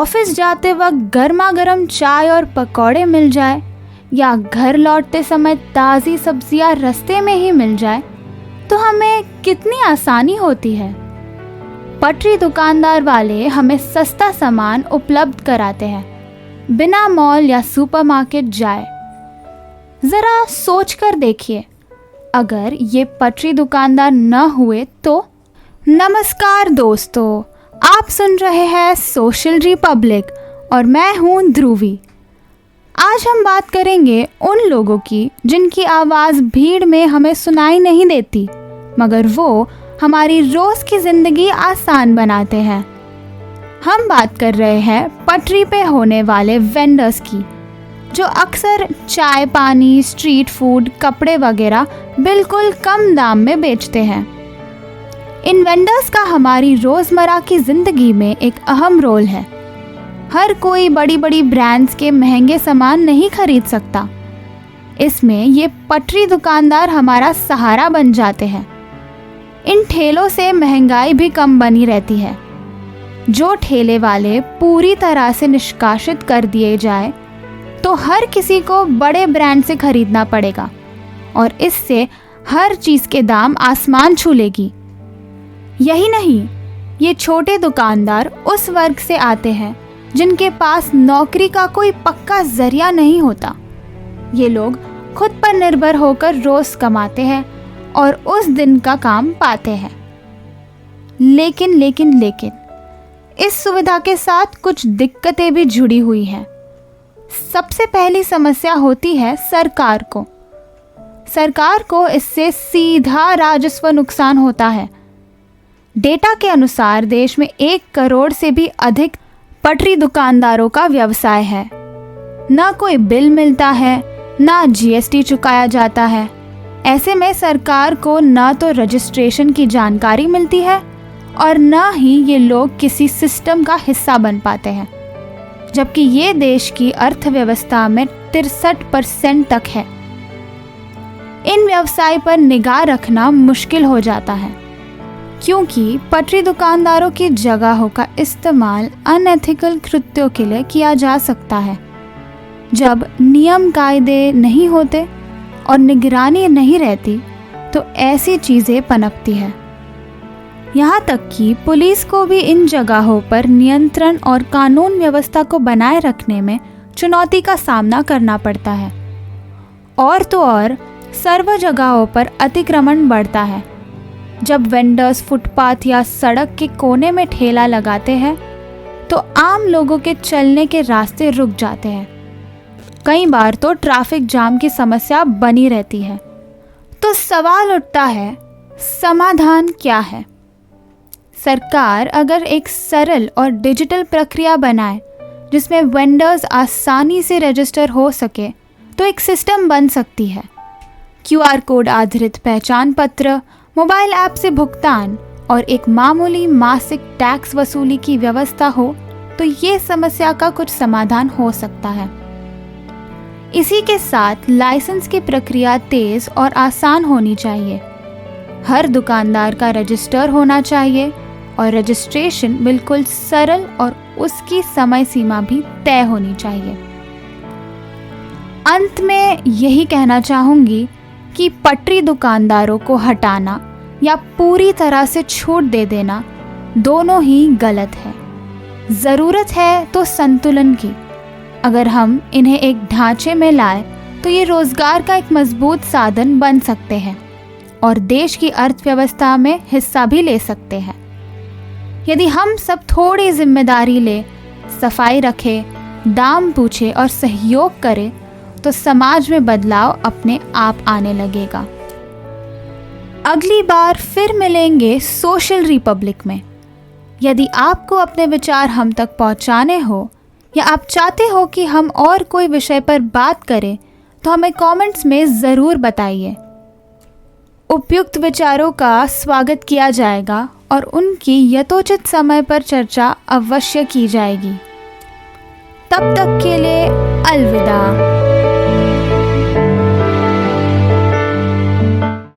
Office जाते वक्त गर्मा गर्म चाय और पकौड़े मिल जाए, या घर लौटते समय ताज़ी सब्जियां रास्ते में ही मिल जाए, तो हमें कितनी आसानी होती है। पटरी दुकानदार वाले हमें सस्ता सामान उपलब्ध कराते हैं बिना मॉल या सुपरमार्केट जाए। ज़रा सोच कर देखिए, अगर ये पटरी दुकानदार न हुए तो। नमस्कार दोस्तों, आप सुन रहे हैं सोशल रिपब्लिक और मैं हूँ ध्रुवी। आज हम बात करेंगे उन लोगों की जिनकी आवाज़ भीड़ में हमें सुनाई नहीं देती, मगर वो हमारी रोज़ की ज़िंदगी आसान बनाते हैं। हम बात कर रहे हैं पटरी पे होने वाले वेंडर्स की, जो अक्सर चाय पानी, स्ट्रीट फूड, कपड़े वगैरह बिल्कुल कम दाम में बेचते हैं। इन वेंडर्स का हमारी रोज़मर्रा की ज़िंदगी में एक अहम रोल है। हर कोई बड़ी बड़ी ब्रांड्स के महंगे सामान नहीं खरीद सकता। इसमें ये पटरी दुकानदार हमारा सहारा बन जाते हैं। इन ठेलों से महंगाई भी कम बनी रहती है। जो ठेले वाले पूरी तरह से निष्कासित कर दिए जाए तो हर किसी को बड़े ब्रांड से खरीदना पड़ेगा और इससे हर चीज़ के दाम आसमान छू लेगी। यही नहीं, ये छोटे दुकानदार उस वर्ग से आते हैं जिनके पास नौकरी का कोई पक्का जरिया नहीं होता। ये लोग खुद पर निर्भर होकर रोज़ कमाते हैं और उस दिन का काम पाते हैं। लेकिन इस सुविधा के साथ कुछ दिक्कतें भी जुड़ी हुई हैं। सबसे पहली समस्या होती है सरकार को। सरकार को इससे सीधा राजस्व नुकसान होता है। डेटा के अनुसार देश में 1 करोड़ से भी अधिक पटरी दुकानदारों का व्यवसाय है। ना कोई बिल मिलता है, ना जीएसटी चुकाया जाता है। ऐसे में सरकार को ना तो रजिस्ट्रेशन की जानकारी मिलती है और ना ही ये लोग किसी सिस्टम का हिस्सा बन पाते हैं, जबकि ये देश की अर्थव्यवस्था में 63% तक है। इन व्यवसाय पर निगाह रखना मुश्किल हो जाता है, क्योंकि पटरी दुकानदारों की जगहों का इस्तेमाल अनएथिकल कृत्यों के लिए किया जा सकता है। जब नियम कायदे नहीं होते और निगरानी नहीं रहती तो ऐसी चीज़ें पनपती है। यहाँ तक कि पुलिस को भी इन जगहों पर नियंत्रण और कानून व्यवस्था को बनाए रखने में चुनौती का सामना करना पड़ता है। और तो और सर्व जगहों पर अतिक्रमण बढ़ता है। जब वेंडर्स फुटपाथ या सड़क के कोने में ठेला लगाते हैं तो आम लोगों के चलने के रास्ते रुक जाते हैं। कई बार तो ट्रैफिक जाम की समस्या बनी रहती है। तो सवाल उठता है, समाधान क्या है? सरकार अगर एक सरल और डिजिटल प्रक्रिया बनाए जिसमें वेंडर्स आसानी से रजिस्टर हो सके तो एक सिस्टम बन सकती है। क्यूआर कोड आधारित पहचान पत्र, मोबाइल ऐप से भुगतान और एक मामूली मासिक टैक्स वसूली की व्यवस्था हो तो ये समस्या का कुछ समाधान हो सकता है। इसी के साथ लाइसेंस की प्रक्रिया तेज और आसान होनी चाहिए। हर दुकानदार का रजिस्टर होना चाहिए और रजिस्ट्रेशन बिल्कुल सरल और उसकी समय सीमा भी तय होनी चाहिए। अंत में यही कहना चाहूँगी कि पटरी दुकानदारों को हटाना या पूरी तरह से छूट दे देना दोनों ही गलत है। ज़रूरत है तो संतुलन की। अगर हम इन्हें एक ढांचे में लाए तो ये रोज़गार का एक मजबूत साधन बन सकते हैं और देश की अर्थव्यवस्था में हिस्सा भी ले सकते हैं। यदि हम सब थोड़ी जिम्मेदारी ले, सफाई रखें, दाम पूछे और सहयोग करें तो समाज में बदलाव अपने आप आने लगेगा। अगली बार फिर मिलेंगे सोशल रिपब्लिक में। यदि आपको अपने विचार हम तक पहुंचाने हो या आप चाहते हो कि हम और कोई विषय पर बात करें तो हमें कमेंट्स में ज़रूर बताइए। उपयुक्त विचारों का स्वागत किया जाएगा और उनकी यथोचित समय पर चर्चा अवश्य की जाएगी। तब तक के लिए अलविदा।